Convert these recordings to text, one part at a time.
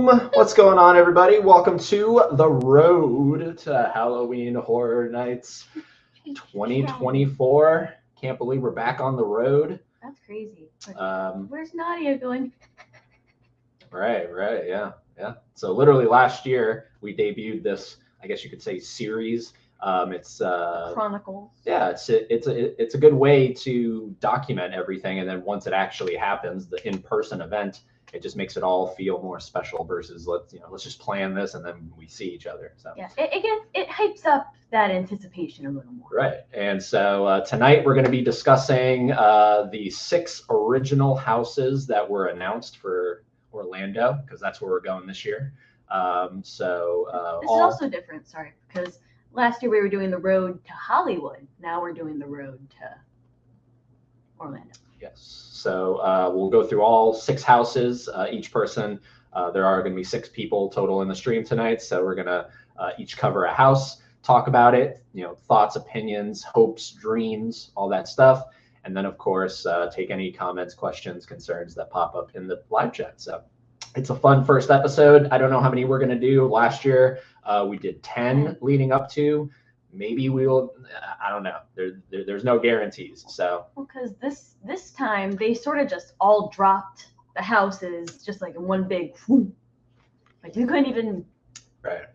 What's going on, everybody? Welcome to the road to Halloween Horror Nights 2024. Can't believe we're back on the road. That's crazy. Where's Nadia going? Right, yeah. So literally last year we debuted this, I guess you could say, series. It's Chronicles. Yeah, it's a good way to document everything, and then once it actually happens, the in-person event, it just makes it all feel more special versus let's just plan this and then we see each other. So yeah, it hypes up that anticipation a little more. Right, and so tonight we're going to be discussing the 6 original houses that were announced for Orlando, because that's where we're going this year. This is also different, because last year we were doing the road to Hollywood. Now we're doing the road to Orlando. Yes. So we'll go through all 6 houses. Each person, there are going to be 6 people total in the stream tonight. So we're going to each cover a house, talk about it, thoughts, opinions, hopes, dreams, all that stuff. And then, of course, take any comments, questions, concerns that pop up in the live chat. So it's a fun first episode. I don't know how many we're going to do. Last year, we did 10 leading up to. Maybe we will. I don't know. There's no guarantees. So because this time they sort of just all dropped the houses just like in one big whoop. Like you couldn't even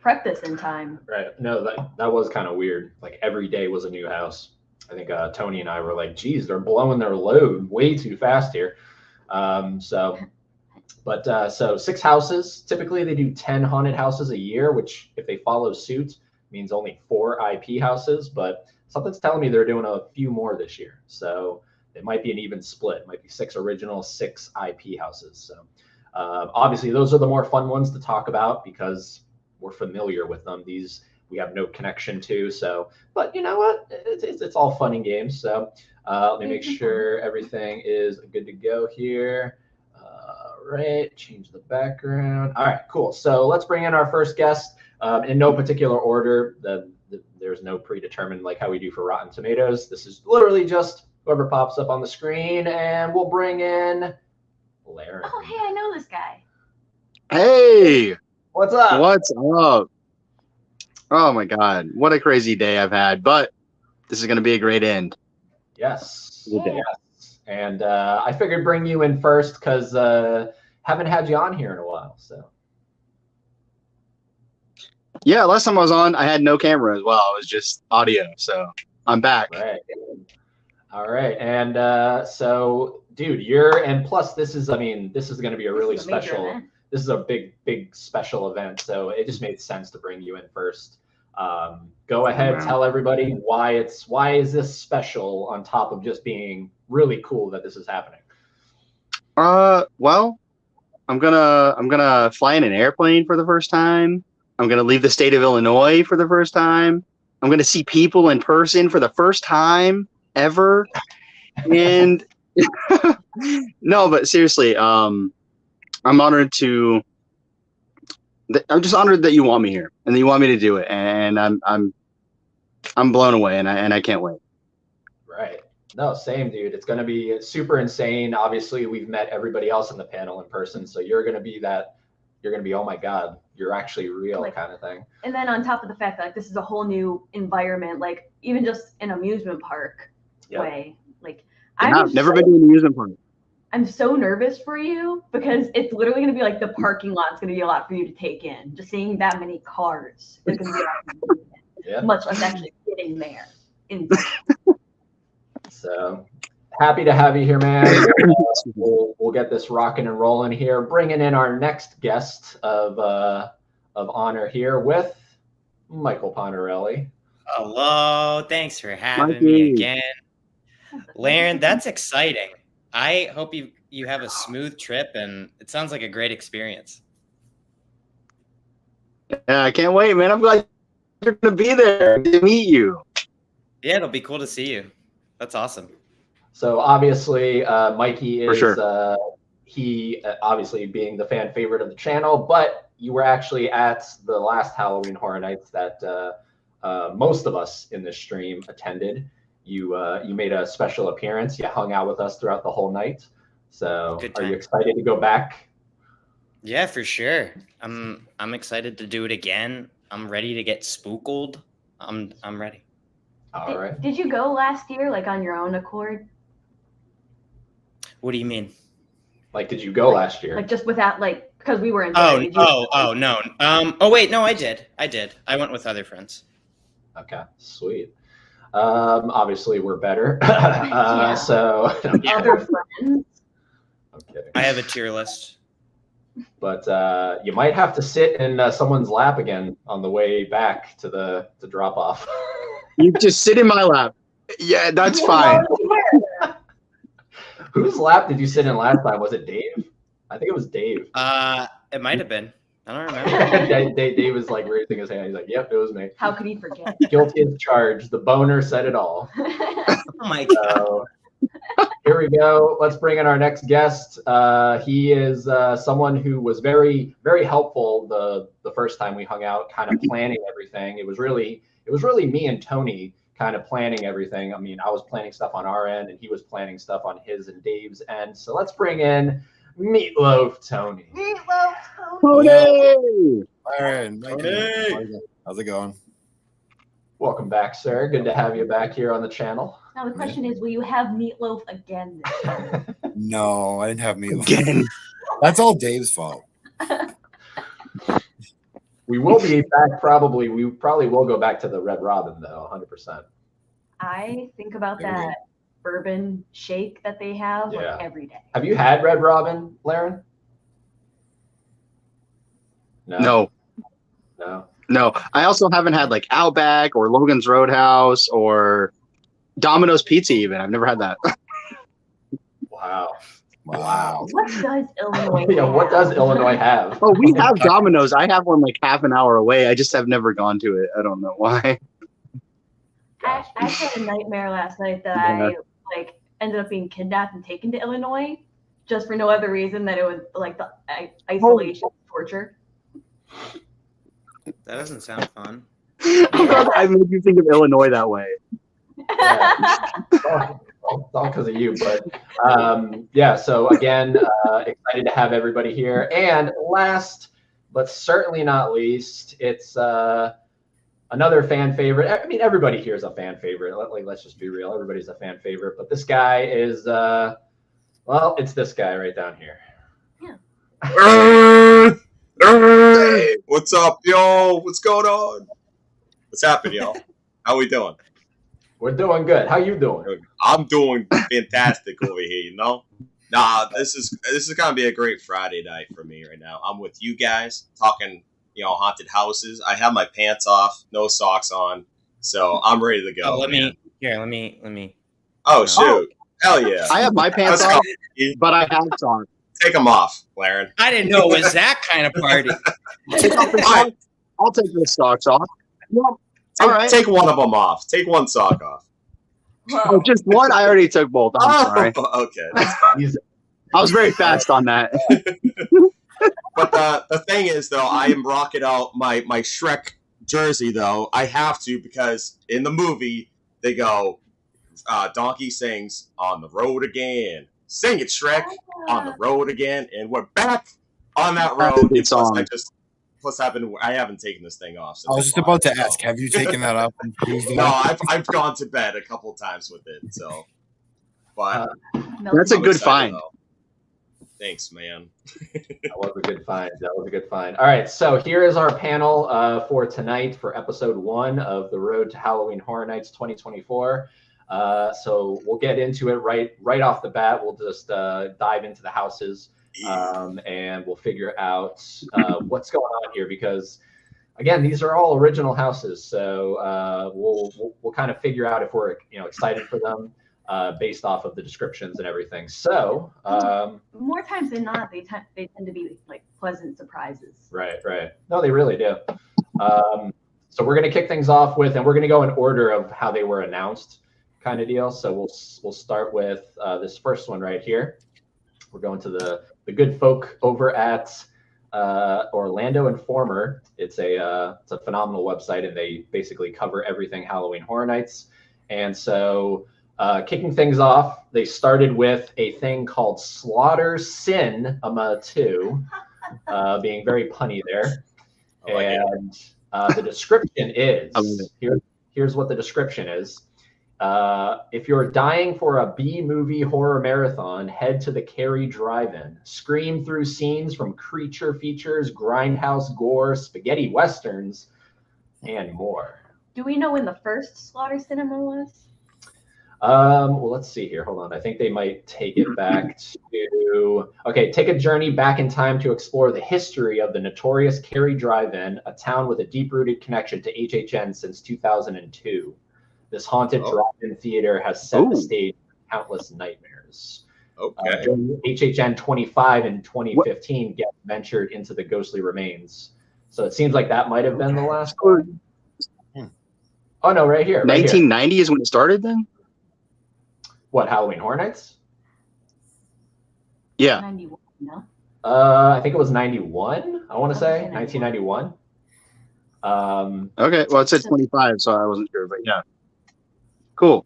prep this in time. Right. No, that was kind of weird. Like every day was a new house. I think Tony and I were like, geez, they're blowing their load way too fast here. So 6 houses. Typically they do 10 haunted houses a year, which if they follow suit means only 4 IP houses, but something's telling me they're doing a few more this year. So it might be an even split. It might be 6 original, 6 IP houses. So obviously those are the more fun ones to talk about because we're familiar with them. These we have no connection to. So, but you know what? It's all fun and games. So let me make sure everything is good to go here. Right, change the background. All right, cool. So let's bring in our first guest. In no particular order. There's no predetermined like how we do for Rotten Tomatoes. This is literally just whoever pops up on the screen, and we'll bring in Larry. Oh, hey, I know this guy. Hey, what's up? What's up? Oh my God, what a crazy day I've had, but this is going to be a great end. Yes. Yes. And I figured bring you in first because haven't had you on here in a while, so. Yeah, last time I was on, I had no camera as well. It was just audio, so I'm back. Right. All right, and so, dude, and plus this is going to be a really special. This is a big special event, so it just made sense to bring you in first. Go ahead, tell everybody why is this special on top of just being really cool that this is happening. Well, I'm gonna fly in an airplane for the first time. I'm going to leave the state of Illinois for the first time. I'm going to see people in person for the first time ever. And no, but seriously, I'm honored I'm just honored that you want me here and that you want me to do it. And I'm blown away and I can't wait. Right. No, same, dude. It's going to be super insane. Obviously, we've met everybody else in the panel in person. So you're going to be oh my God, you're actually real kind of thing. And then on top of the fact that this is a whole new environment, like even just an amusement park way. Like I've never been to an amusement park. I'm so nervous for you because it's literally going to be like the parking lot's going to be a lot for you to take in. Just seeing that many cars is going to be a lot for you much less actually getting there. So happy to have you here, man. We'll get this rocking and rolling here. Bringing in our next guest of honor here with Michael Pontarelli. Hello, thanks for having me again, Laren. That's exciting. I hope you have a smooth trip, and it sounds like a great experience. Yeah, I can't wait, man. I'm glad you're gonna be there to meet you. Yeah, it'll be cool to see you. That's awesome. So obviously, Mikey is For obviously being the fan favorite of the channel, but you were actually at the last Halloween Horror Nights that most of us in this stream attended. You made a special appearance. You hung out with us throughout the whole night. So are you excited to go back? Yeah, for sure. I'm excited to do it again. I'm ready to get spooked. I'm ready. All right. Did you go last year, like on your own accord? What do you mean? Like, did you go last year? Like just without like because we were in. Oh no. Oh wait, no, I did. I went with other friends. Okay, sweet. Obviously we're better. Yeah. So Other friends. I'm kidding. I have a tier list. But you might have to sit in someone's lap again on the way back to the drop off. You just sit in my lap. Yeah, that's fine. Whose lap did you sit in last time? Was it Dave? I think it was Dave. It might have been. I don't remember. Dave was like raising his hand. He's like, "Yep, it was me." How could he forget? Guilty as charged. The boner said it all. Oh my god. So, here we go. Let's bring in our next guest. He is someone who was very, very helpful the first time we hung out, kind of planning everything. It was really me and Tony kind of planning everything. I mean, I was planning stuff on our end, and he was planning stuff on his and Dave's end. So let's bring in Meatloaf Tony. Meatloaf Tony! Aaron, Tony. how's it going? Welcome back, sir. Good to have you back here on the channel. Now the question is, will you have meatloaf again this time? No, I didn't have meatloaf. Again. That's all Dave's fault. We will be back probably. We probably will go back to the Red Robin though, 100%. I think about that bourbon shake that they have Yeah. like every day. Have you had Red Robin, Laren? No. No. I also haven't had like Outback or Logan's Roadhouse or Domino's Pizza even. I've never had that. Wow. Wow. What does Illinois Yeah, what have? does Illinois have? Oh, we have Domino's. I have one like half an hour away. I just have never gone to it. I don't know why. I had a nightmare last night that Yeah. I like ended up being kidnapped and taken to Illinois just for no other reason that it was like the isolation torture. That doesn't sound fun. I made you think of Illinois that way. Yeah. It's all because of you, but yeah. So again, excited to have everybody here. And last, but certainly not least, it's another fan favorite. I mean, everybody here is a fan favorite. Let's just be real. Everybody's a fan favorite, but this guy is, well, it's this guy right down here. Hey, what's up, yo? What's going on? What's happening, y'all? How we doing? We're doing good. How you doing? I'm doing fantastic over here, you know? Nah, this is gonna be a great Friday night for me right now. I'm with you guys talking, haunted houses. I have my pants off, no socks on, so I'm ready to go. Let man. me. Oh shoot! Hell yeah! I have my pants Let's off, go. but I have socks. Take them off, Laren. I didn't know it was that kind of party. Take off the socks. I'll take the socks off. Well, all right. Take one of them off. Take one sock off. Oh, just one? I already took both. I'm sorry. Okay, that's fine. I was very fast on that. But the thing is, though, I am rocking out my Shrek jersey, though. I have to because in the movie, they go, Donkey sings, "On the road again." Sing it, Shrek. On the road again. And we're back on that road. Good song. I haven't taken this thing off. I was just about to ask, have you taken that off? No, I've gone to bed a couple times with it, so. But That's a I'm good excited, find. though. Thanks, man. That was a good find. All right, so here is our panel for tonight for episode 1 of the Road to Halloween Horror Nights 2024. So we'll get into it right off the bat. We'll just dive into the houses and we'll figure out what's going on here because, again, these are all original houses. So we'll kind of figure out if we're excited for them. Based off of the descriptions and everything. So more times than not, they tend to be like pleasant surprises. Right. No, they really do. So we're gonna kick things off with, and we're gonna go in order of how they were announced, kind of deal. So we'll start with this first one right here. We're going to the good folk over at Orlando Informer. It's a phenomenal website, and they basically cover everything Halloween Horror Nights. And so. Kicking things off, they started with a thing called Slaughter Cinema 2. being very punny there. I like it. And the description is I love it. here's what the description is. If you're dying for a B-movie horror marathon, head to the Carrie Drive-In. Scream through scenes from creature features, grindhouse gore, spaghetti westerns, and more. Do we know when the first Slaughter Cinema was? Well, let's see here. Hold on. I think they might take it back to. Okay, take a journey back in time to explore the history of the notorious Carrie Drive-In, a town with a deep-rooted connection to HHN since 2002. This haunted drive-in theater has set the stage for countless nightmares. Okay. During HHN 25 in 2015, Guest ventured into the ghostly remains. So it seems like that might have been the last one. Oh no, right here. 1990 is when it started. Then what? Halloween Horror Nights? yeah. 91, no? I think it was 91. I want to say 1991. Okay. Well, it said 25, so I wasn't sure, but yeah. Cool.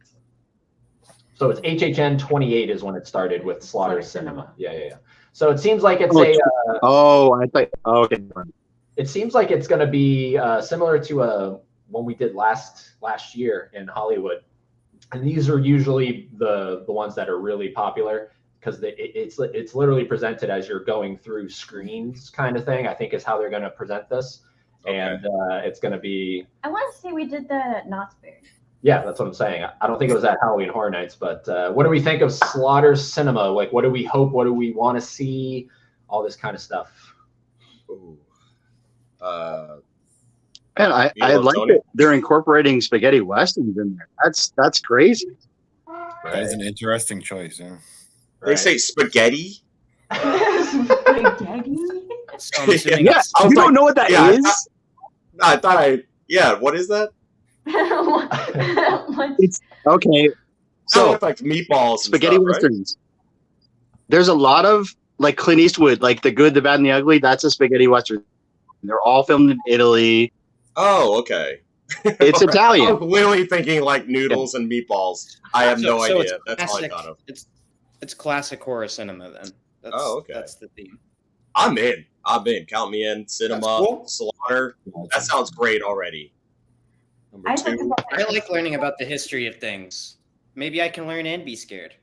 So it's HHN 28 is when it started with Slaughter Cinema. Yeah. So it seems like it's I thought. Oh, okay. It seems like it's going to be similar to one we did last year in Hollywood, and these are usually the ones that are really popular because it's literally presented as you're going through screens, kind of thing. I think is how they're going to present this, and it's going to be. I want to say we did that at Knott's Berry. Yeah, that's what I'm saying. I don't think it was at Halloween Horror Nights, but what do we think of Slaughter Cinema? Like, what do we hope? What do we want to see? All this kind of stuff. Ooh. Man, I like that they're incorporating spaghetti westerns in there. That's crazy. That is an interesting choice. Yeah. They say spaghetti. Spaghetti? So I'm assuming Yeah, I was you don't like- know what that yeah, is? I thought yeah, what is that? What? Okay. So So look like meatballs. And spaghetti stuff, right? westerns. There's a lot of like Clint Eastwood, like The Good, the Bad, and the Ugly. That's a spaghetti western. They're all filmed in Italy. Oh, okay. It's I Italian. was literally thinking like noodles and meatballs. I have no So idea. it's That's all I classic- thought of. It's classic horror cinema then. That's, Oh, okay. That's the theme. I'm in. Count me in. Cinema, That's cool. Slaughter. That sounds great already. Number I think 2. about I like learning about the history of things. Maybe I can learn and be scared.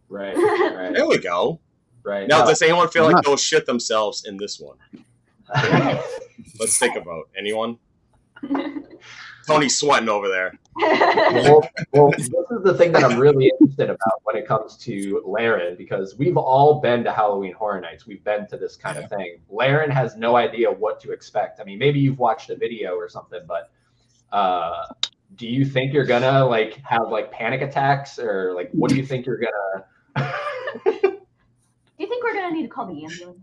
Right. There we go. Right. Now, does anyone feel like Yeah. they'll shit themselves in this one? Let's take a vote. Anyone? Tony's sweating over there. well, this is the thing that I'm really interested about when it comes to Laren, because we've all been to Halloween Horror Nights. We've been to this kind of thing. Laren has no idea what to expect. I mean, maybe you've watched a video or something, but do you think you're gonna like have like panic attacks, or like what do you think you're gonna? Do you think we're gonna need to call the ambulance?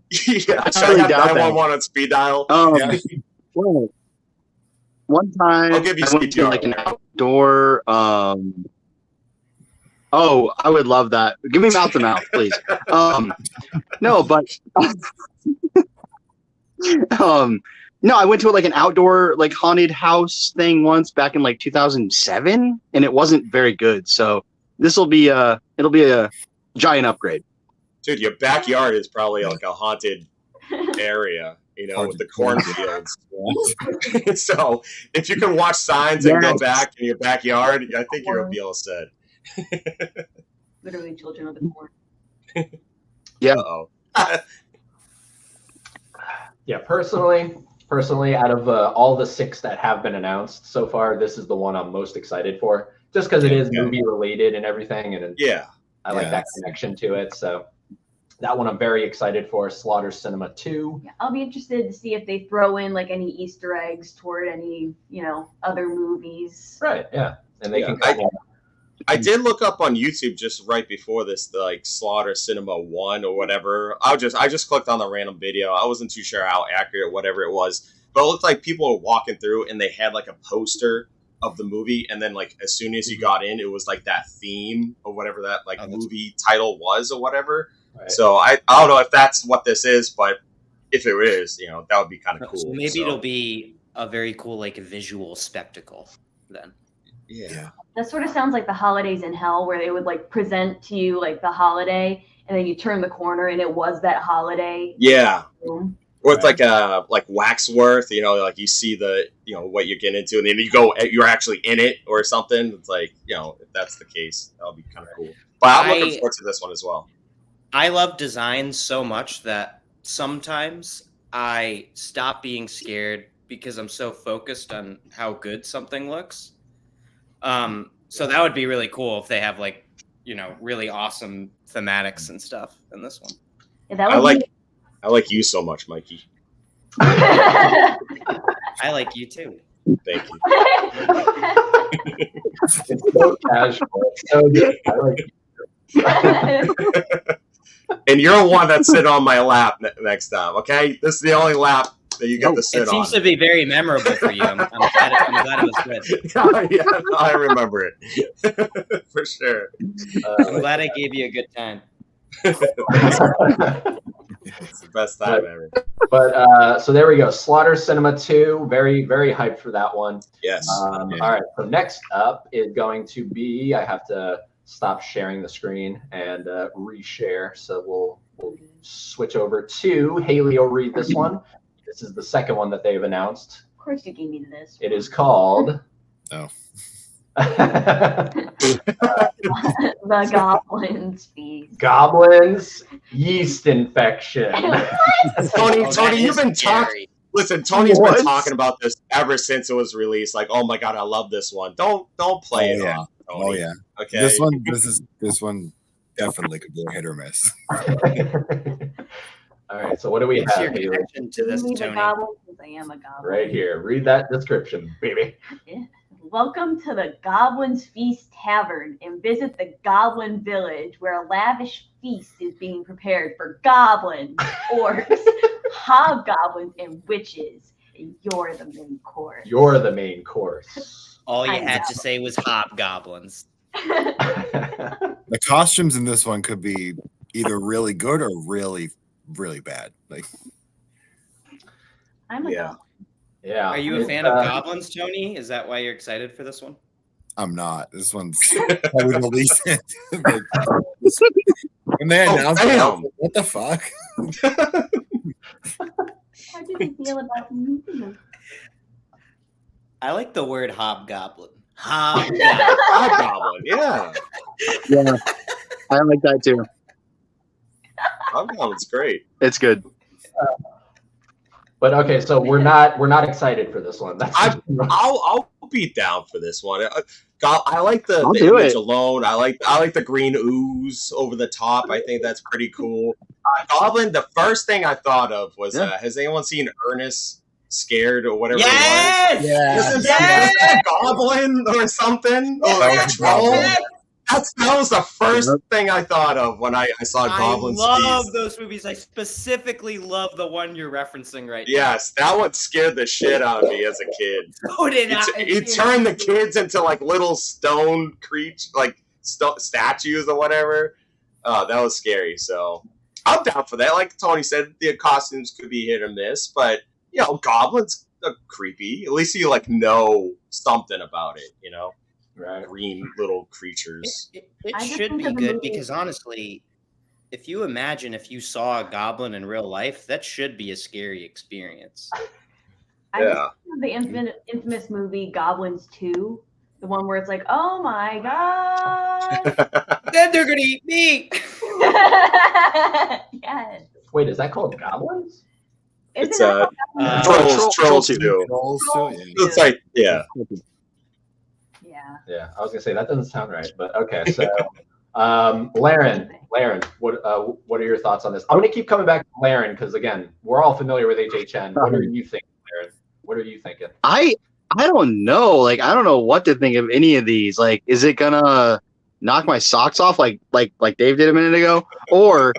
Yeah, I should I really have doubt that. 911 on speed dial? Yeah. Well, one time I'll give you I went to CPR. like an outdoor. Oh, I would love that. Give me mouth to mouth, please. No, but no, I went to like an outdoor like haunted house thing once back in like 2007, and it wasn't very good. So this will be it'll be a giant upgrade. Dude, your backyard is probably like a haunted area, you know, with the cornfields. So if you can watch signs and go Yes. back in your backyard, I think you'll be all set. Literally children of the corn. Uh-oh. Yeah, personally, out of all the 6 that have been announced so far, this is the one I'm most excited for, just because it is Yeah. movie related and everything, and Yeah. I like that Yes. connection to it. So that one I'm very excited for. Slaughter Cinema 2. Yeah, I'll be interested to see if they throw in like any Easter eggs toward any, other movies. Right. Yeah, and they Yeah, can. I did look up on YouTube just right before this, the like Slaughter Cinema 1 or whatever. I just clicked on the random video. I wasn't too sure how accurate whatever it was, but it looked like people were walking through and they had like a poster of the movie, and then like as soon as you got in, it was like that theme or whatever that like movie title was or whatever. Right. So I don't know if that's what this is, but if it is, that would be kind of cool. So maybe it'll be a very cool like visual spectacle then. yeah. That sort of sounds like the Holidays in Hell, where they would like present to you like the holiday, and then you turn the corner and it was that holiday. Yeah. room. Or it's like Waxworth, like you see the what you're getting into, and then you're actually in it or something. It's like if that's the case, that'll be kind of cool. But I'm looking forward to this one as well. I love design so much that sometimes I stop being scared because I'm so focused on how good something looks. So that would be really cool if they have really awesome thematics and stuff in this one. Yeah, I like you so much, Mikey. I like you too. Thank you. It's so casual. It's so good. I like it. And you're the one that's sitting on my lap next time, okay? This is the only lap that you get to sit on. It seems to be very memorable for you. I'm glad it was good. Yeah, no, I remember it. For sure. I'm glad I gave you a good time. It's the best time ever. But so there we go. Slaughter Cinema 2. Very, very hyped for that one. Yes. All right. So next up is going to be, I have to stop sharing the screen and reshare. So we'll switch over to Haley. Will read this one. This is the second one that they've announced. Of course you gave me this. It is called. Oh. The Goblin's Feast. Goblins Yeast Infection. Tony, you've been talking. Listen, Tony's been talking about this ever since it was released. Like, oh my god, I love this one. Don't play it off, Tony. Oh yeah. Okay. This one definitely could be a hit or miss. All right. So what do we What's have your here? connection to this, Me, the Tony? goblin, 'cause I am a goblin. Right here. Read that description, baby. Yeah. Welcome to the Goblin's Feast Tavern and visit the Goblin Village where a lavish feast is being prepared for goblins, orcs, hobgoblins, and witches. And you're the main course. You're the main course. All you I had know. to say was hobgoblins. The costumes in this one could be either really good or really, really bad. Like, I'm a Yeah. goblin. Yeah. Are you a fan of goblins, Tony? Is that why you're excited for this one? I'm not. This one's probably the least. When they announced it, I was like, what the fuck? How do you feel about me? I like the word hobgoblin. Hobgoblin. Hobgoblin, yeah. Yeah, I like that too. Hobgoblin's great. It's good. But okay, so we're not excited for this one. That's I'll be down for this one. I like the do image it. alone. I like the green ooze over the top. I think that's pretty cool. Goblin. The first thing I thought of was, has anyone seen Ernest Scared or whatever? Yes! It was? Yeah. Isn't that Goblin or something? Or That was troll? Goblin. That was the first thing I thought of when I saw Goblin's I love Feast. those movies. I specifically love the one you're referencing right Yes, that one scared the shit out of me as a kid. now. So did I. It turned the kids into like little stone creatures, like statues or whatever. That was scary. So I'm down for that. Like Tony said, the costumes could be hit or miss, but goblins are creepy. At least you know something about it. right. Green little creatures. It I just should think be of the good movie- because honestly, if you imagine if you saw a goblin in real life, that should be a scary experience. I Yeah. just think of the infamous movie Goblins 2, the one where it's like, oh my god. Then they're gonna eat me. Yes. Wait, is that called Goblins? It's Isn't that Trolls Troll 2. Trolls too, yeah. It's like yeah. Yeah, I was gonna say that doesn't sound right, but okay. So, Laren, what are your thoughts on this? I'm gonna keep coming back to Laren because again, we're all familiar with HHN. What are you thinking, Laren? What are you thinking? I don't know. Like, I don't know what to think of any of these. Like, is it gonna knock my socks off like Dave did a minute ago, or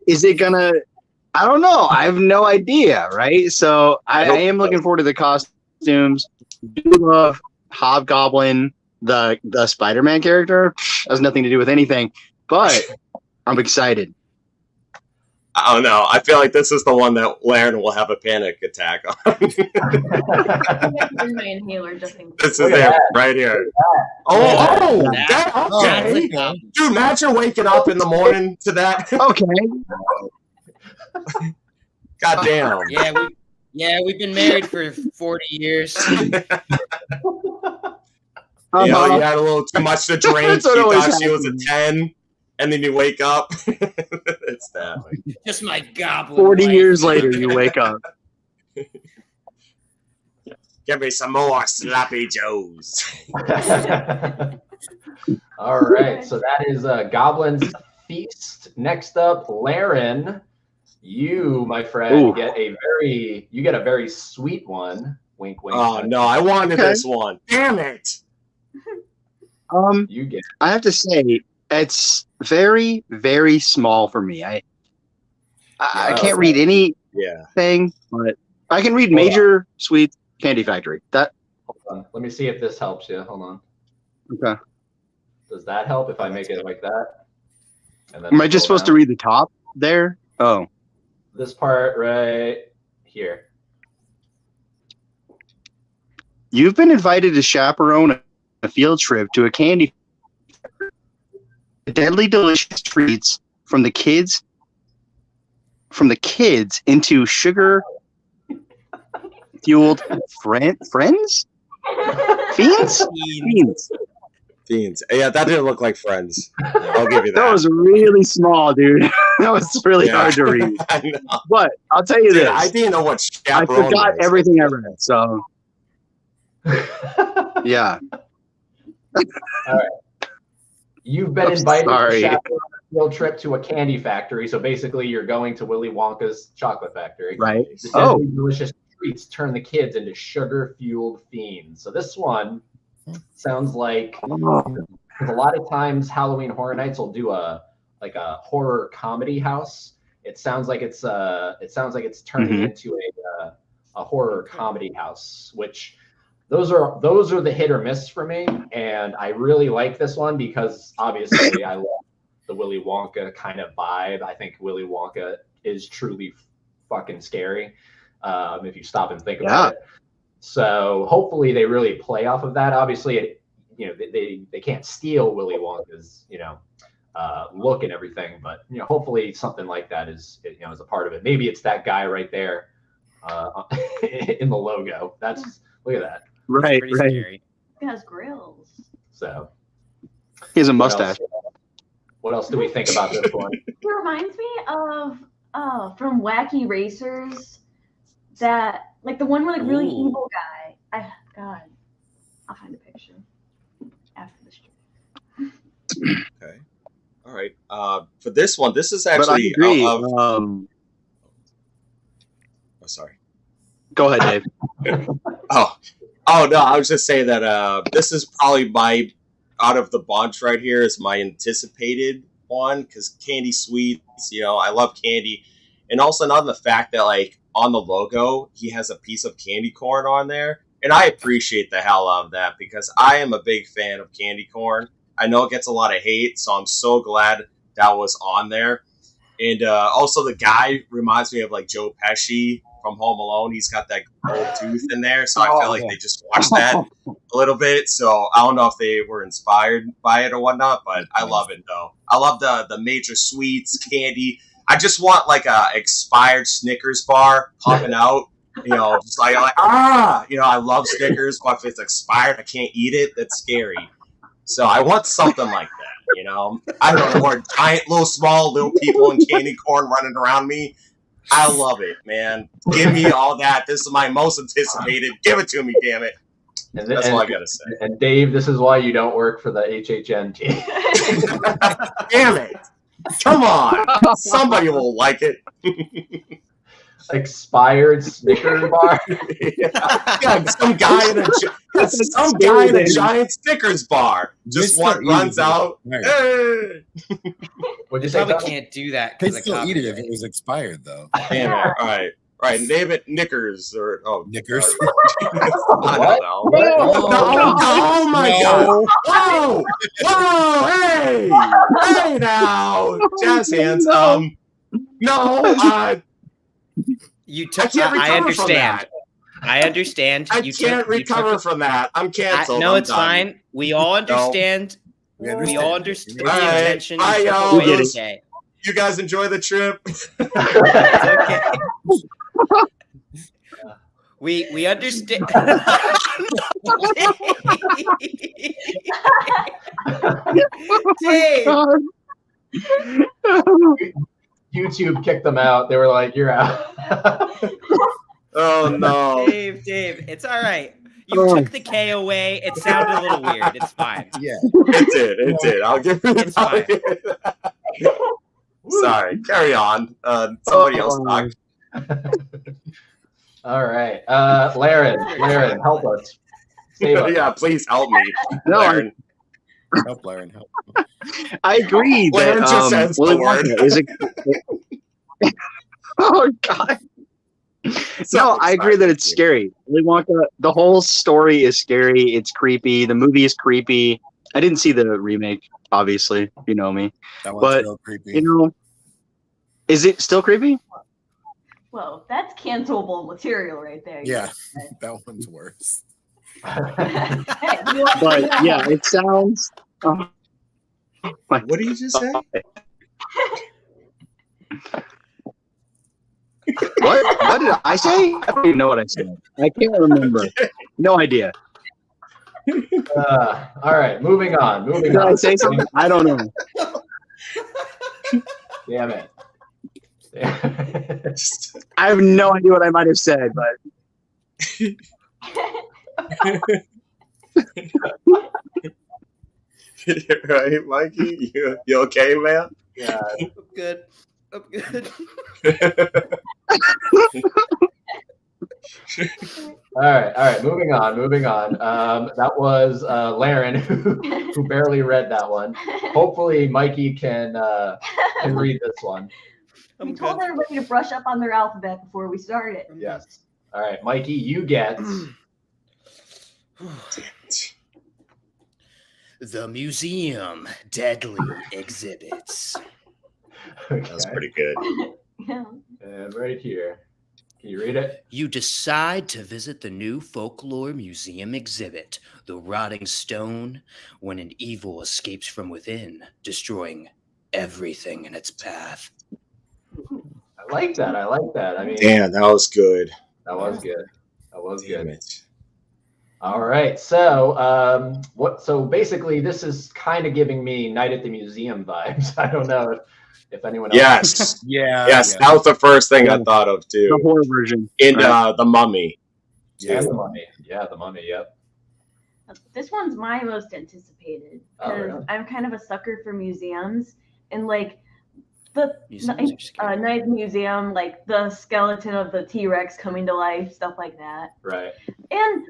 is it gonna? I don't know. I have no idea. Right. So I am looking forward to the costumes. I do love Hobgoblin, the Spider-Man character. Has nothing to do with anything, but I'm excited. I don't know. I feel like this is the one that Laren will have a panic attack on. I have to bring my inhaler just in case. This is Look at it that. right here. That's Okay. a goblin. Dude, imagine waking up in the morning to that. Okay. God damn. We've been married for 40 years. You know, you had a little too much to drink. That's what You always thought she was a happens. 10, and then you wake up. It's that. Just my goblin. 40 wife. years later, you wake up. Give me some more sloppy joes. All right, so that is Goblin's Feast. Next up, Laren, you, my friend, Ooh. get a very sweet one. Wink, wink. Oh no, I wanted this one. Damn it! You get I have to say, it's very, very small for me. I can't read anything, Yeah. but I can read Major Sweets Candy Factory. That hold on. Let me see if this helps you. Hold on. okay? Does that help if I make it like that? And then Am I just scroll supposed to down? read the top there? Oh, This part right here. you've been invited to chaperone a field trip to a candy factory. Deadly delicious treats from the kids into sugar fueled friends? Fiends? Fiends. Yeah, that didn't look like Friends. I'll give you that. That was really small, dude. That was really hard to read. I know. But I'll tell you Dude, this. I didn't know what I chaperone forgot was. everything I read. So yeah. You've been I'm invited sorry. to chaperone a field trip to a candy factory. So basically, you're going to Willy Wonka's chocolate factory. Right. The Oh. deadly delicious treats turn the kids into sugar-fueled fiends. So this one sounds like, because a lot of times Halloween Horror Nights will do a horror comedy house. It sounds like it's turning into a horror comedy house, which those are the hit or miss for me. And I really like this one because obviously I love the Willy Wonka kind of vibe. I think Willy Wonka is truly fucking scary if you stop and think about it. So hopefully they really play off of that. Obviously, they can't steal Willy Wonka's look and everything, but hopefully something like that is is a part of it. Maybe it's that guy right there in the logo. Look at that. Right, Pretty right. scary. It has grills. So He has a what else- mustache. What else do we think about this one? It reminds me of from Wacky Racers, that like the one with like really Ooh. evil guy. I'll find a picture after the stream. Okay. All right. For this one, this is But I actually. agree. Oh, sorry. Go ahead, Dave. Oh no, I was just saying that this is probably my out of the bunch right here is my anticipated one because candy sweets. I love candy, and also not the fact that like on the logo he has a piece of candy corn on there, and I appreciate the hell out of that because I am a big fan of candy corn. I know it gets a lot of hate, so I'm so glad that was on there. And also the guy reminds me of like Joe Pesci from Home Alone. He's got that gold tooth in there, so I feel like they just watched that a little bit. So I don't know if they were inspired by it or whatnot, but I love it though. I love the Major Sweets candy. I just want like a expired Snickers bar popping out. Just like I love Snickers, but if it's expired, I can't eat it. That's scary. So I want something like that. I don't know, more giant, little people and candy corn running around me. I love it, man. Give me all that. This is my most anticipated. Give it to me, damn it. And That's all I gotta say. And Dave, this is why you don't work for the HHN team. Damn it. Come on. Somebody will like it. Expired Snickers bar. Yeah, some guy in a giant Snickers bar. Just They one still eat runs it. out. Right. Hey. What'd you You say? probably Tom? can't do that They because still eat it if it was expired, though. Damn it. All right. Name it Knickers or Knickers. I What? don't know. Oh my No. God! Whoa! Hey! Hey now! Jazz hands. No. You I took. can't recover I understand. from that. I understand. I You can't took- you took recover it- from that. I'm canceled. No, I'm it's done. fine. We all understand. We We all understand the All right. intention. Bye, You took y'all. away We get the it. day. You guys enjoy the trip. It's okay. We understand. Dave, YouTube kicked them out. They were like, "You're out." Oh no. Dave, it's all right. You took the K away. It sounded a little weird. It's fine. Yeah. It did. I'll give it. It's fine. Sorry. Carry on. Somebody else talk. All right, Laren, help us. Save us. Yeah, please help me. No, Laren. Help, Laren. Help. I agree Laren that just says Willy the word. Wonka is a. Oh God. No, I agree that it's scary. Willy Wonka, the whole story is scary. It's creepy. The movie is creepy. I didn't see the remake, obviously. You know me. That one's But, real creepy. You know, is it still creepy? Well, that's cancelable material right there. Yeah, that one's worse. Hey, you want- But yeah, it sounds. Oh, my What did you just say? What did I say? I don't even know what I said. I can't remember. No idea. All right, moving on. Did I say something? I don't know. Damn it. I have no idea what I might have said, but Right, Mikey? You okay, man? Yeah. I'm good. I'm good. All right. Moving on. That was Laren who barely read that one. Hopefully, Mikey can read this one. We I'm told good. everybody to brush up on their alphabet before we started. Yes. All right, Mikey, you get. The museum deadly exhibits. That was Okay. pretty good. Yeah. And right here. Can you read it? You decide to visit the new folklore museum exhibit, The Rotting Stone, when an evil escapes from within, destroying everything in its path. I like that. I mean, Damn, that was good. that was good. Damn it. All right. So, So basically, this is kind of giving me Night at the Museum vibes. I don't know if anyone else. Yes. Yeah. Yes, yeah. that was the first thing I thought of the too. horror version. In right? The Mummy. Yeah, too. the mummy. Yeah, the mummy. Yep. This one's my most anticipated Oh, because really? I'm kind of a sucker for museums and like the Museums are scary. Night at the Museum, like the skeleton of the T-Rex coming to life, stuff like that. Right. And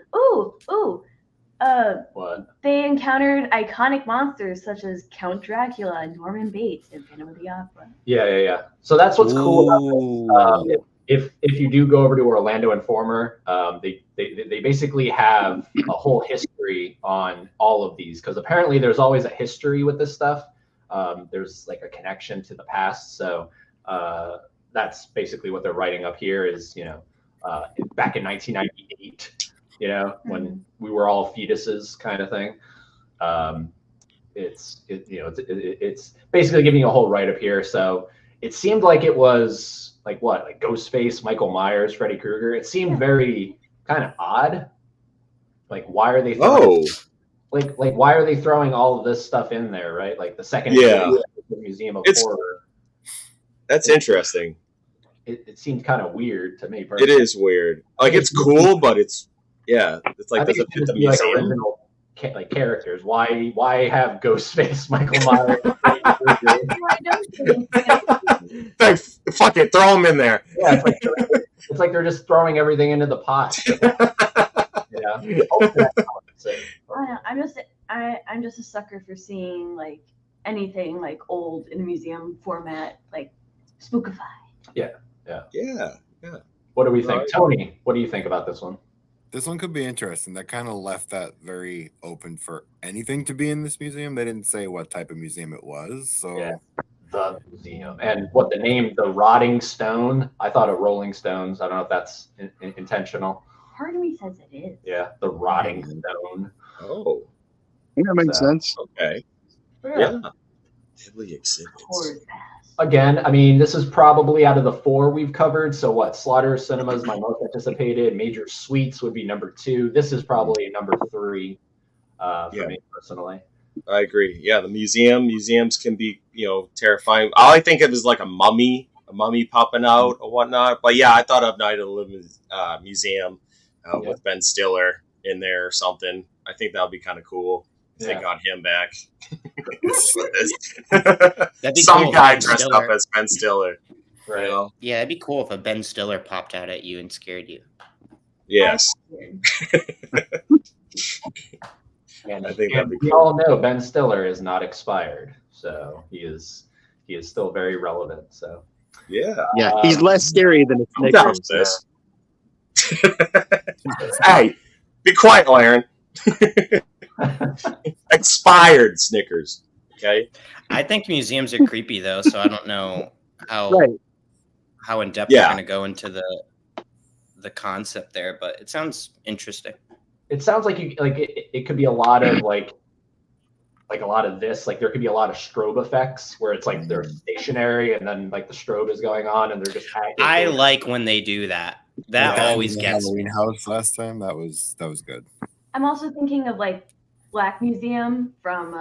What? they encountered iconic monsters such as Count Dracula, Norman Bates, and Phantom of the Opera. Yeah. So that's what's cool about this. Ooh. If you do go over to Orlando Informer, they basically have a whole history on all of these because apparently there's always a history with this stuff. There's like a connection to the past, so that's basically what they're writing up here. Is back in 1998, when we were all fetuses, kind of thing. It's basically giving you a whole write up here. So it seemed like it was like Ghostface, Michael Myers, Freddy Krueger. It seemed very kind of odd. Like, why are they throwing, why are they throwing all of this stuff in there, right? Like the second Yeah. the Museum of It's- Horror. That's interesting. It seemed kind of weird to me It personally. is weird. Like it's cool, but it's it's I like think does it it fit should the be like museum? original characters. Why have Ghostface, Michael Myers? Freddy Krueger? Like, fuck it, throw them in there. Yeah, it's like they're just throwing everything into the pot. Yeah. Hopefully that's not what I'm saying. I don't know, I'm just a sucker for seeing like anything like old in a museum format, like spookified. Yeah. What do we think, Right. Tony? What do you think about this one? This one could be interesting. That kind of left that very open for anything to be in this museum. They didn't say what type of museum it was. So Yeah. The museum and what the name, the Rotting Stone. I thought of Rolling Stones. I don't know if that's intentional. Part of me says it is. Yeah, the Rotting Stone. Oh, Yeah, that makes So- sense. okay. Yeah. Yeah. Deadly exhibits. Horror's past. again, I mean, this is probably out of the 4 we've covered. So what? Slaughter Cinema is my most anticipated. Major Suites would be number 2. This is probably number 3 for me personally. I agree. Yeah, the museums can be, terrifying. All I think of is like a mummy popping out or whatnot. But yeah, I thought of Night of the Living Museum with Ben Stiller in there or something. I think that would be kind of cool. If they got him back. That'd be Some cool guy if Ben dressed Stiller. up as Ben Stiller. Right. You know? Yeah, it'd be cool if a Ben Stiller popped out at you and scared you. Yes. And I think and that'd be we cool. all know Ben Stiller is not expired, so he is still very relevant. So Yeah. Yeah, he's less scary than a I'm down Snickers. with this. Hey, be quiet, Aaron. Expired Snickers. Okay. I think museums are creepy though, so I don't know Right. how in depth Yeah. they're going to go into the concept there, but it sounds interesting. It sounds like it could be a lot of like a lot of this. Like there could be a lot of strobe effects where it's like they're stationary and then like the strobe is going on and they're just acting. I like when they do that. That Yeah, always the gets Halloween me. House last time. That was good. I'm also thinking of like Black Museum from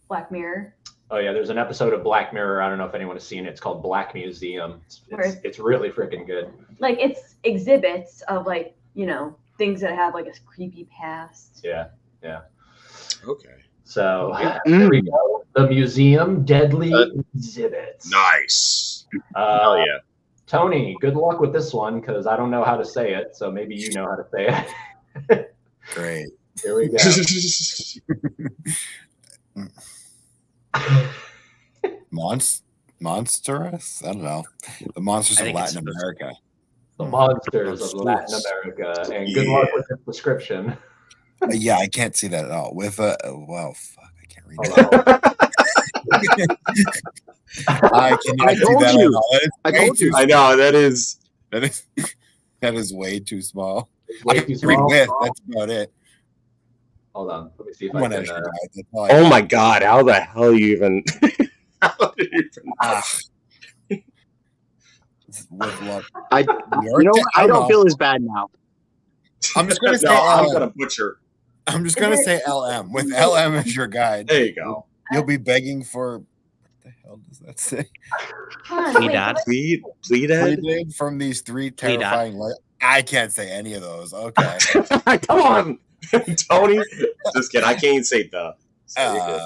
Black Mirror. Oh yeah, there's an episode of Black Mirror. I don't know if anyone has seen it. It's called Black Museum. Where- It's really freaking good. Like it's exhibits of like, things that have like a creepy past. Yeah. Okay. So Yeah. there we go. The museum, deadly Uh, exhibits. Nice. Hell yeah. Tony, good luck with this one because I don't know how to say it. So maybe you know how to say it. Great. Here we go. Monstrous? I don't know. The monsters I of think it's Latin supposed to- America. The monsters of Latin America. And good luck with this description. Yeah, I can't see that at all. With well, fuck, I can't read Hold that. on. I cannot I see told that you. at all. That is I way told you. too- I know that is. that is way too small. Way I too can read small. with. That's about it. Hold on. Let me see if I One can. extra guys. That's all I Oh got. my god! How the hell you even? How did you even? Ah. With luck. I, Your you know what? I town don't off. feel as bad now. I'm just gonna say. No, I'm LM. gonna butcher. I'm just gonna say LM. With LM as your guide, There you go. you'll be begging for. What the hell does that say? Hold on, Hey, wait, Dad. what? Pleaded. Pleaded from these 3 Plead out. terrifying. I can't say any of those. Okay. Come on, Tony. Just kidding. I can't even say the. So you're good.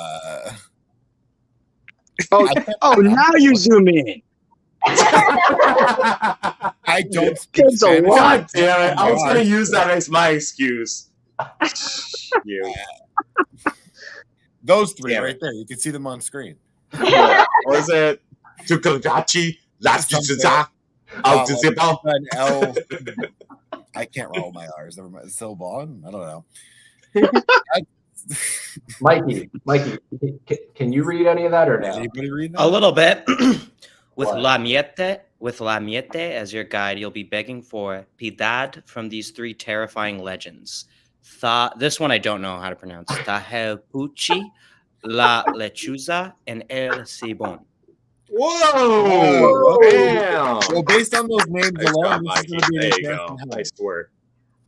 Oh, oh, now you zoom in. I don't speak It's a Spanish. lot. God damn it! I was God. gonna use that as my excuse. You. Those 3 Damn it. right there. You can see them on screen. Was it Tukagachi? Last An L. I can't roll my R's. Never mind. Silbon? I don't know. Mikey, can you read any of that or Does no? anybody read that? A little bit. With What? La Miete as your guide, you'll be begging for piedad from these 3 terrifying legends. This one I don't know how to pronounce. Tahelpuchi, La Lechuza, and El Cibon. Whoa! Damn! Well, based on those names Nice alone, job, this is Mikey. going to be an There you go. interesting hunt. Nice work.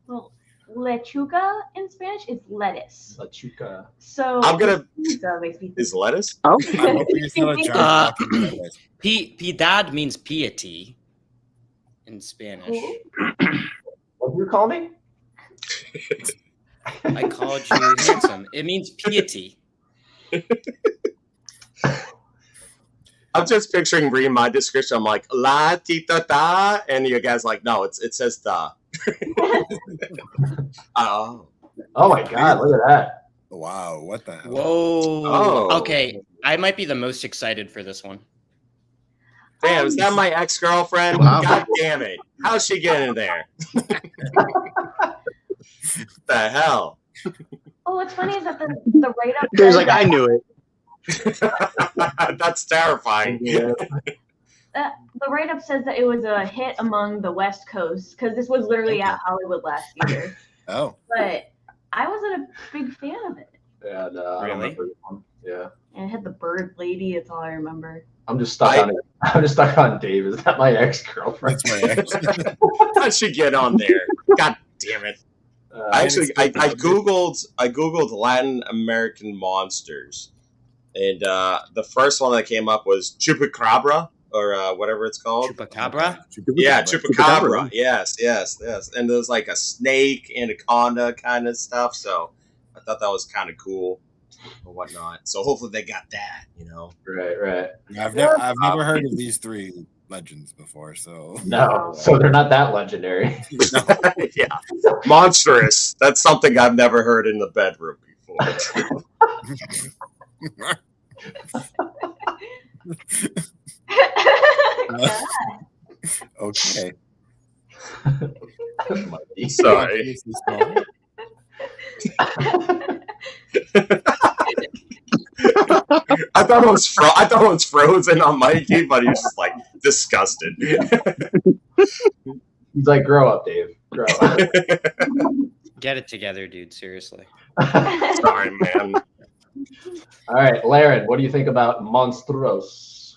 Well, lechuga in Spanish is lettuce. Lachuca. So I'm gonna- lechuga makes me Is lettuce? Oh, I'm hoping it's not a giant Uh, fucking lettuce. Piedad means piety in Spanish. What did you call me? I called you handsome. It means piety. I'm just picturing reading my description. I'm like, la tita da, and you guys like, no, it says da. Oh. Oh my God! Look at that. Wow, what the hell? Whoa. Oh. Okay, I might be the most excited for this one. Damn, is that my ex-girlfriend? Wow. God damn it. How's she getting there? The hell? Oh, what's funny is that the write-up there's says like, I that- knew it. That's terrifying. Yeah. the write-up says that it was a hit among the West Coast because this was literally at Hollywood last year. Oh, But I wasn't a big fan of it. Yeah, no, I don't Really? remember this one. Yeah. And it had the bird lady. That's all I remember. I'm just stuck on it. I'm just stuck on Dave. Is that my ex-girlfriend? That's my ex. I should get on there. God damn it! I googled Latin American monsters, and the first one that came up was Chupacabra or whatever it's called. Chupacabra? Yeah, Chupacabra. Yes. And there's like a snake, anaconda kind of stuff. So I thought that was kind of cool or whatnot. So hopefully they got that. Right. I've never heard of these three legends before, so No, so they're not that legendary. Yeah, monstrous. That's something I've never heard in the bedroom before. okay. Sorry. I thought it was frozen on Mikey, but he was just like disgusted. He's like, grow up, Dave. Grow up. Get it together, dude. Seriously. Sorry, man. All right, Laren, what do you think about Monstros?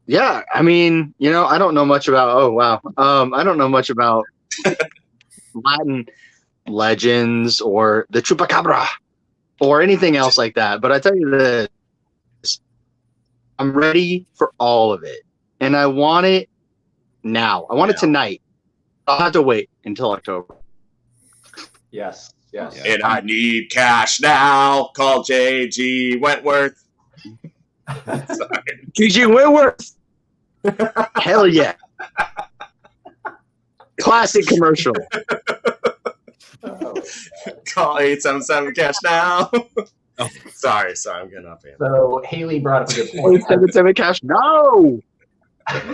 Yeah, I mean, I don't know much about. Oh wow, I don't know much about Latin legends or the Chupacabra or anything else like that. But I tell you this, I'm ready for all of it, and I want it now. I want it tonight. I'll have to wait until October. Yes. Yeah. And I need cash now. Call J.G. Wentworth. Sorry. G.G. Wentworth. Hell yeah. Classic commercial. Call 877 cash now. Oh. Sorry, I'm getting off. So Haley brought up a good point. 877 cash. No. Shut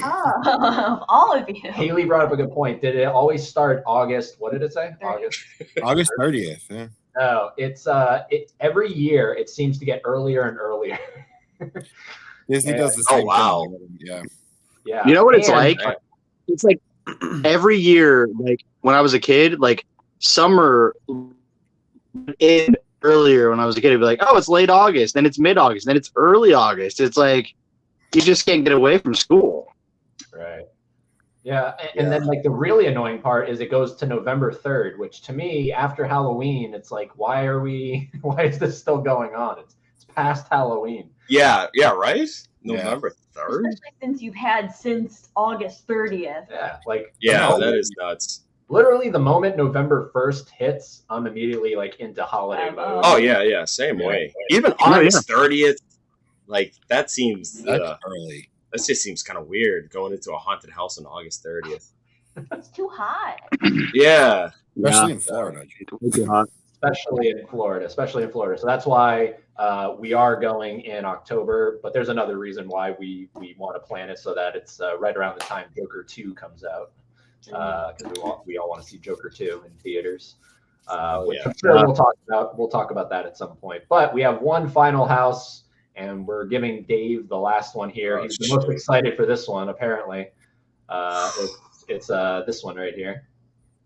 up. All of you. Haley brought up a good point. Did it always start August? What did it say? August 30th. Yeah. No, it's every year it seems to get earlier and earlier. Disney does the same wow. thing. Yeah. Yeah. You know what it's And- like? It's like every year, like when I was a kid, like summer in earlier when I was a kid, it'd be like, oh, it's late August, then it's mid-August, then it's early August. It's like you just can't get away from school. Right. Yeah, and then like the really annoying part is it goes to November 3rd, which to me after Halloween, it's like why is this still going on? It's past Halloween. Yeah, right? November 3rd? Especially since you've had since August 30th. Yeah, like Yeah, that is nuts. literally the moment November 1st hits, I'm immediately like into holiday mode. Oh, yeah, same way. Even Yeah, August 30th, like, that seems, That's early. that just seems kind of weird going into a haunted house on August 30th. It's too hot. Yeah. Especially in Florida. especially in Florida. So that's why we are going in October. But there's another reason why we want to plan it so that it's right around the time Joker 2 comes out, because we all want to see Joker 2 in theaters. Which yeah. I'm sure we'll talk about that at some point. But we have one final house, and we're giving Dave the last one here. Oh, He's the most excited for this one, apparently. It's this one right here.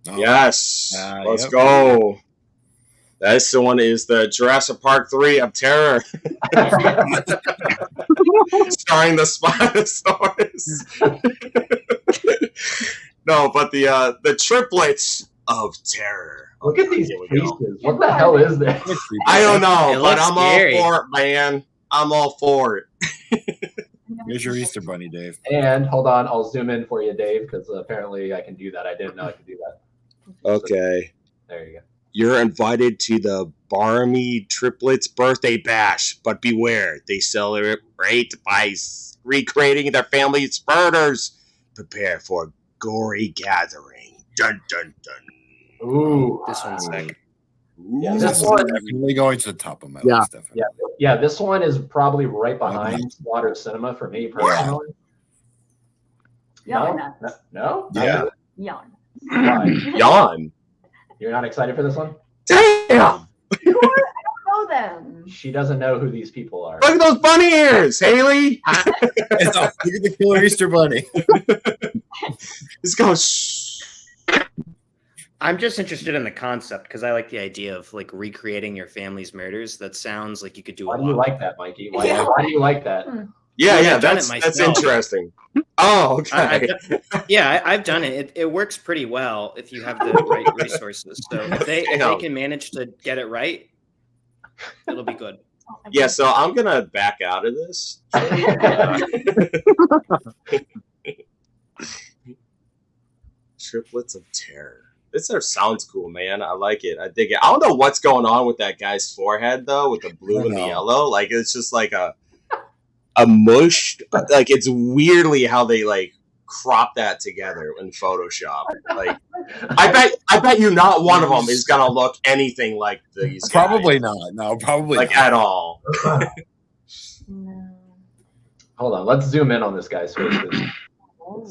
Oh, Yes. Let's yep. go. This one is the Jurassic Park 3 of Terror. Starring the Spinosaurus. No, but the triplets of terror. Look at these Here we go. faces. What the hell is this? I don't know, It but looks I'm scary. all for it, man. I'm all for it. Here's your Easter Bunny, Dave. And hold on, I'll zoom in for you, Dave, because apparently I can do that. I didn't know I could do that. Okay. There you go. You're invited to the Barmy Triplets birthday bash, but beware, they celebrate by recreating their family's murders. Prepare for a gory gathering. Dun dun dun. Ooh, This one's sick. Yeah, Ooh. this one, Definitely going to the top of my Yeah. list. Definitely. yeah, this one is probably right behind Water Cinema for me personally. Y'all No? are nuts. No? Yeah. Y'all. Why? Yawn. You're not excited for this one? Damn! Know them. She doesn't know who these people are. Look at those bunny ears, Haley. Look at the killer Easter Bunny. Just go shh. I'm just interested in the concept because I like the idea of like recreating your family's murders. That sounds like you could do Why a do you lot. like that, Mikey? Why do you like that? Yeah, Well, yeah, I've done it that's myself. interesting. Oh, okay. I've done it. It works pretty well if you have the right resources. So if they can manage to get it right, it'll be good. Yeah, so I'm gonna back out of this. Triplets of Terror. This sounds cool, man. I like it. I dig it. I don't know what's going on with that guy's forehead though, with the blue and the yellow. Like it's just like a mush. Like it's weirdly how they like crop that together in Photoshop. Like I bet you not one of them is gonna look anything like these. Probably guys. not. No, probably Like not. at all. No. Hold on, let's zoom in on this guy's face.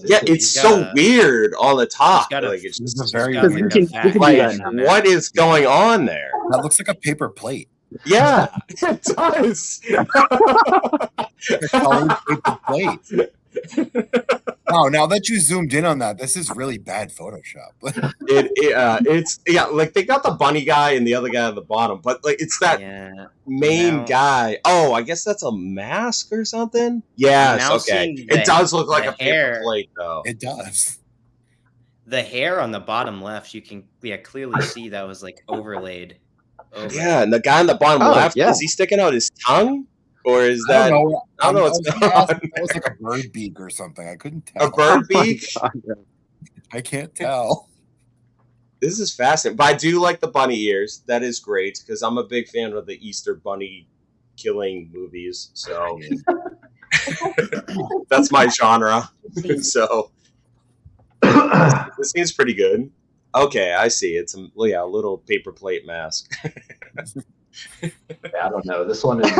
Yeah, it's He's so got a- weird on the top. got a- Like it's This just is very got weird. like a fat We can do like that hand. what is going on there? That looks like a paper plate. Yeah, it does. A colored paper plate. Wow, now that you zoomed in on that, this is really bad Photoshop. It's like they got the bunny guy and the other guy at the bottom, but like it's that Yeah. main Now- guy. Oh, I guess that's a mask or something. Yes, Now okay. seeing It does look like the a paper hair. plate though. It does. The hair on the bottom left, you can clearly see that was like overlaid. Over. Yeah, and the guy on the bottom Oh, left, yeah. is he sticking out his tongue, or is I that don't know. I don't know what's was going gonna ask on. if that was like a bird beak or something. I couldn't tell. a bird beak? I can't tell. This is fascinating, but I do like the bunny ears. That is great because I'm a big fan of the Easter bunny killing movies. So that's my genre. So this seems pretty good. Okay, I see. It's a little paper plate mask. I don't know. This one is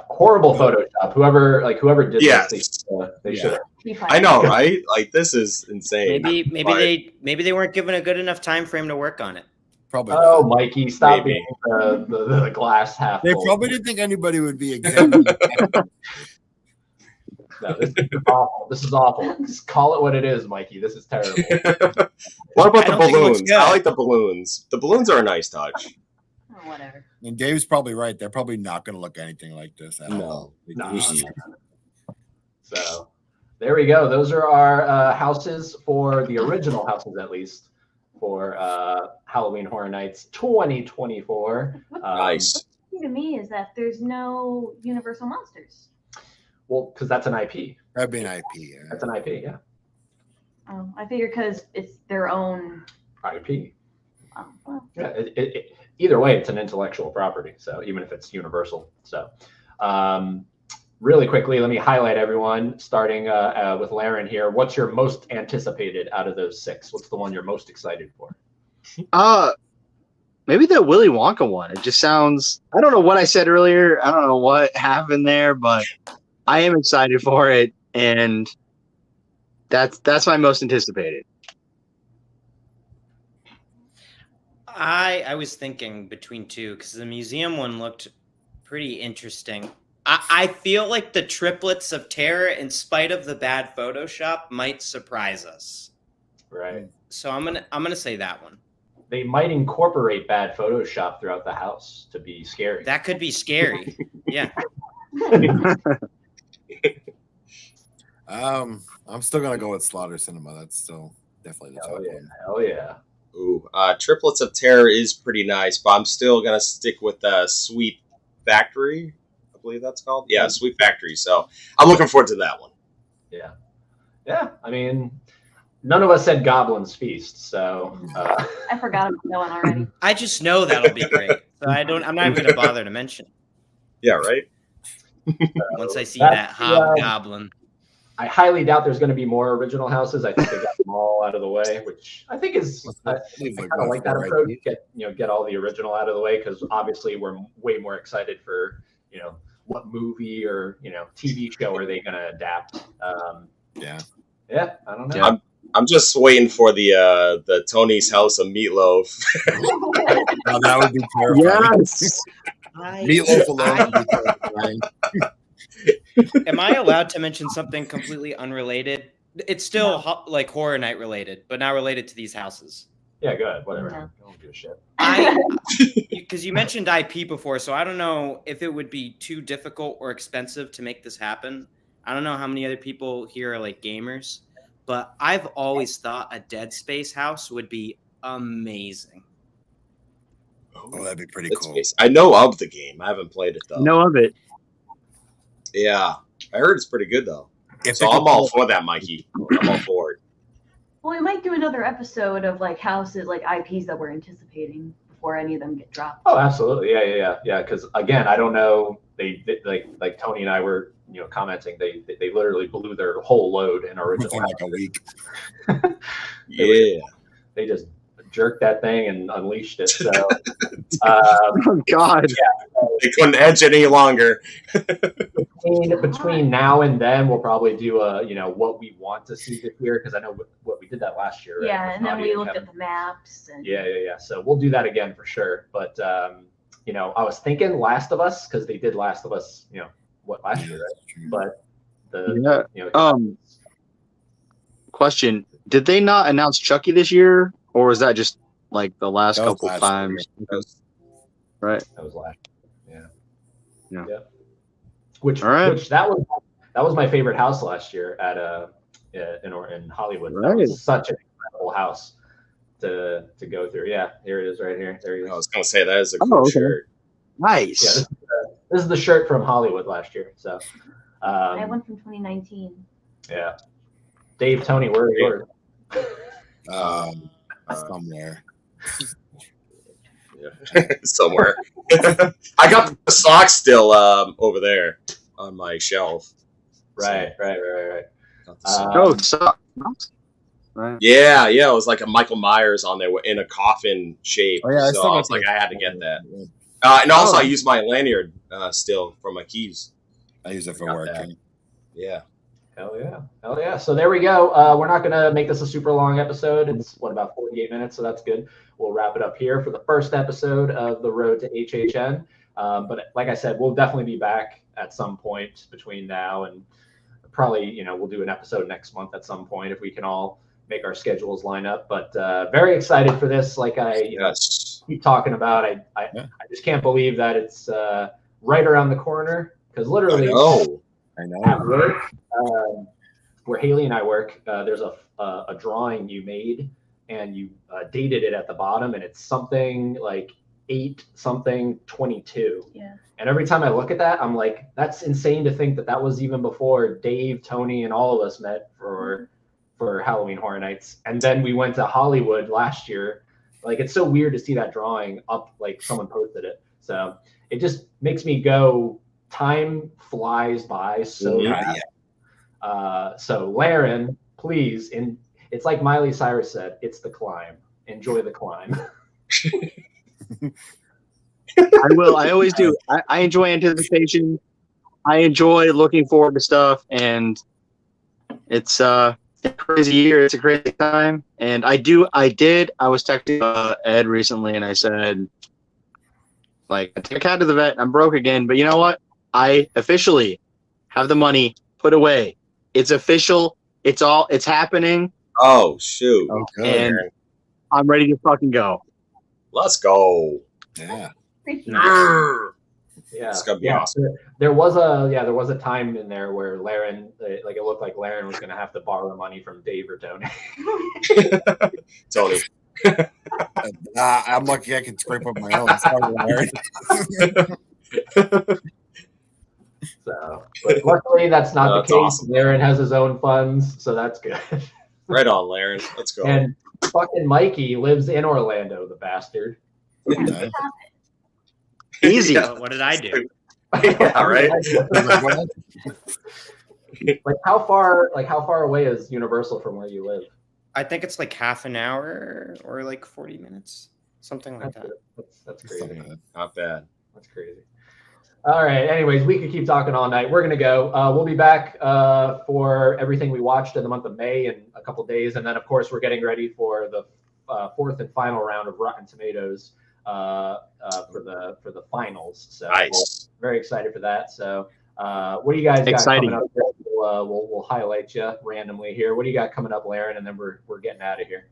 horrible Photoshop. Whoever did Yes. this, they should. I know, right? Like this is insane. Maybe they weren't given a good enough time frame to work on it. Probably. Oh, not. Mikey, stop Maybe. being the glass half They full. probably didn't think anybody would be examining. No, this is awful. This is awful. Just call it what it is, Mikey. This is terrible. What about I the don't think it looks balloons? good. I like the balloons. The balloons are a nice touch. Oh, whatever. And Dave's probably right. They're probably not going to look anything like this at all. No. So there we go. Those are our houses for the original houses, at least for Halloween Horror Nights 2024. Nice. Key to me is that there's no Universal Monsters. Well, because that's an IP. That'd be an IP. Yeah. That's an IP. Yeah, I figure because it's their own. IP. Well, Yeah, either way, it's an intellectual property. So even if it's universal. So really quickly, let me highlight everyone, starting with Laren here. What's your most anticipated out of those 6? What's the one you're most excited for? Maybe the Willy Wonka one. It just sounds. I don't know what I said earlier. I don't know what happened there, but I am excited for it, and that's my most anticipated. I was thinking between two because the museum one looked pretty interesting. I feel like the Triplets of Terror, in spite of the bad Photoshop, might surprise us. Right. So I'm gonna say that one. They might incorporate bad Photoshop throughout the house to be scary. That could be scary. Yeah. I'm still gonna go with Slaughter Cinema. That's still definitely the top Hell yeah. one. Hell yeah. Ooh, Triplets of Terror is pretty nice, but I'm still gonna stick with Sweet Factory. I believe that's called. Yeah, Sweet Factory. So I'm looking forward to that one. Yeah. Yeah. I mean, none of us said Goblin's Feast, so I forgot about that one already. I just know that'll be great. So I'm not even gonna bother to mention it. Yeah, right. Once I see That's that the, hobgoblin. I highly doubt there's going to be more original houses. I think they got them all out of the way, which I think is I kind of like that approach. Get all the original out of the way, because obviously we're way more excited for what movie or TV show are they going to adapt. Yeah. Yeah, I don't know. Yeah. I'm just waiting for the Tony's House of Meatloaf. Now that would be terrifying. Yes. Meatloaf alone would be terrifying. Am I allowed to mention something completely unrelated? It's still like Horror Night related, but not related to these houses. Yeah, go ahead. Whatever. No. I don't give a shit. Because you mentioned IP before, so I don't know if it would be too difficult or expensive to make this happen. I don't know how many other people here are like gamers, but I've always thought a Dead Space house would be amazing. Oh, that'd be pretty Dead cool. Space. I know of the game. I haven't played it though. Know of it. Yeah, I heard it's pretty good though. If So they could I'm all pull- for that, Mikey. I'm all for it. Well, we might do another episode of like houses, like IPs that we're anticipating before any of them get dropped. Oh, absolutely. Yeah. Because again, I don't know. They like Tony and I were commenting. They literally blew their whole load in our original. within like a week. Yeah. They just jerked that thing and unleashed it. So Oh God. They couldn't edge any longer. between now and then, we'll probably do a what we want to see this year, because I know what we did that last year. Right? Yeah, With and then Nadia we looked Kevin. at the maps and Yeah. So we'll do that again for sure. But I was thinking Last of Us, because they did Last of Us, last year, right? But Yeah. Question: did they not announce Chucky this year, or was that just like the last That was couple last times? Right. that was last. Yeah. Yeah. Which All right. which that was my favorite house last year at in Hollywood. That Right. was such an incredible house to go through. Yeah, here it is right here. There he is. I was gonna say that is a cool okay. shirt. Yeah, Nice. this is the shirt from Hollywood last year. So I went from 2019. yeah. Dave, Tony, where are yours? Somewhere. Yeah. Somewhere. I got the socks still over there on my shelf. Right. Got the socks. Oh, so, right. Yeah, it was like a Michael Myers on there in a coffin shape. Oh yeah, I so still I got was like, those. I had to get that. And also, Oh. I use my lanyard still for my keys. I use it for Got work. that. Yeah. Hell yeah. So there we go. We're not going to make this a super long episode. It's about 48 minutes, so that's good. We'll wrap it up here for the first episode of The Road to HHN. But like I said, we'll definitely be back at some point between now and probably, we'll do an episode next month at some point if we can all make our schedules line up. But very excited for this. Like I Yes. keep talking about, I just can't believe that it's right around the corner, because literally I know. at work, where Haley and I work, there's a drawing you made, and you dated it at the bottom, and it's something like 8/22. Yeah. And every time I look at that, I'm like, that's insane to think that was even before Dave, Tony, and all of us met for Halloween Horror Nights. And then we went to Hollywood last year. Like, it's so weird to see that drawing up, like someone posted it. So it just makes me go, time flies by so fast. So Laren, please, it's like Miley Cyrus said, it's the climb. Enjoy the climb. I will. I always do. I enjoy anticipation. I enjoy looking forward to stuff, and it's a crazy year. It's a crazy time, and I was texting Ed recently, and I said, like, I took a cat to the vet. I'm broke again, but you know what? I officially have the money put away. It's official. It's happening. Oh, shoot. Oh, good. And I'm ready to fucking go. Let's go. Yeah. Yeah, It's gonna be awesome. There was a time in there where Laren, like it looked like Laren was gonna have to borrow money from Dave or Tony. Tony. I'm lucky I can scrape up my own. Sorry, Larry. So, but luckily that's not That's the case. awesome. Laren has his own funds, so that's good. Right on, Laren. Let's go. And fucking Mikey lives in Orlando, the bastard. Okay. Easy. Yeah. What did I do? Yeah, right? Like how far away is Universal from where you live? I think it's like half an hour or like 40 minutes, something like that. That's crazy. Not bad. That's crazy. All right. Anyways, we could keep talking all night. We're gonna go. We'll be back for everything we watched in the month of May in a couple days, and then of course we're getting ready for the fourth and final round of Rotten Tomatoes for the finals. So Nice. we're very excited for that. So what do you guys got Exciting. coming up? We'll highlight you randomly here. What do you got coming up, Laren? And then we're getting out of here.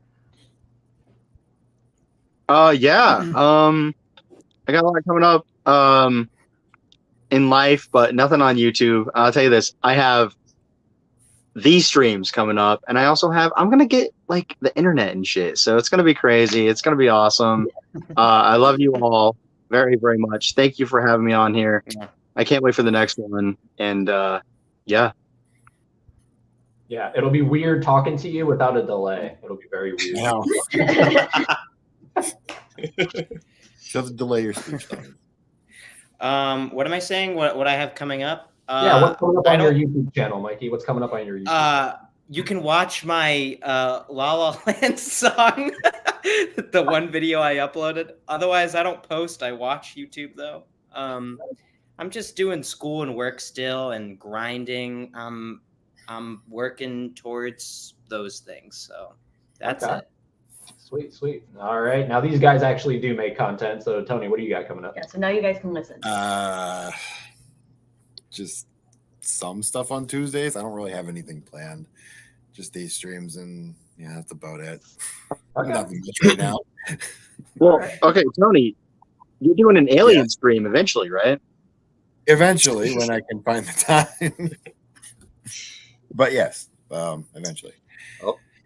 Yeah. I got a lot coming up in life, but nothing on YouTube. I'll tell you this: I have these streams coming up, and I also have. I'm gonna get like the internet and shit, so it's gonna be crazy. It's gonna be awesome. I love you all very, very much. Thank you for having me on here. Yeah. I can't wait for the next one. And yeah. Yeah, it'll be weird talking to you without a delay. It'll be very weird. Now, just delay your speech. What am I saying? What I have coming up? Yeah, what's coming up I on your don't- YouTube channel, Mikey? What's coming up on your YouTube? You can watch my La La Land song, the one video I uploaded. Otherwise, I don't post. I watch YouTube though. I'm just doing school and work still and grinding. I'm working towards those things. So that's Okay. it. Sweet, sweet. All right. Now these guys actually do make content. So Tony, what do you got coming up? Yeah, so now you guys can listen. Just some stuff on Tuesdays. I don't really have anything planned. Just these streams, and yeah, that's about it. Okay. Nothing much right now. Well, okay, Tony, you're doing an alien stream eventually, right? Eventually, when I can find the time. But yes, eventually.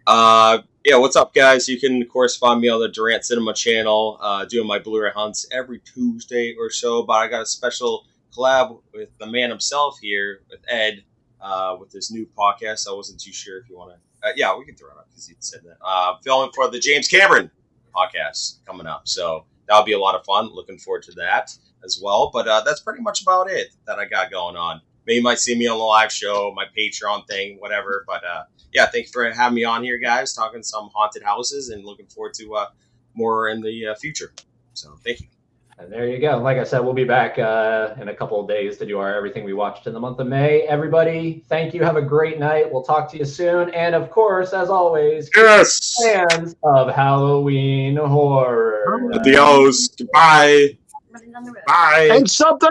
Yeah, what's up, guys? You can, of course, find me on the Durant Cinema channel, doing my Blu-ray hunts every Tuesday or so. But I got a special collab with the man himself here, with Ed, with this new podcast. I wasn't too sure if you want to. Yeah, we can throw it up because he said that. Filming for the James Cameron podcast coming up, so that'll be a lot of fun. Looking forward to that as well. But that's pretty much about it that I got going on. Maybe you might see me on the live show, my Patreon thing, whatever. But yeah, thanks for having me on here, guys. Talking some haunted houses, and looking forward to more in the future. So thank you. And there you go. Like I said, we'll be back in a couple of days to do our everything we watched in the month of May. Everybody, thank you. Have a great night. We'll talk to you soon. And of course, as always, Yes. fans of Halloween horror. Adios. Goodbye. Running down the road. Bye. And something!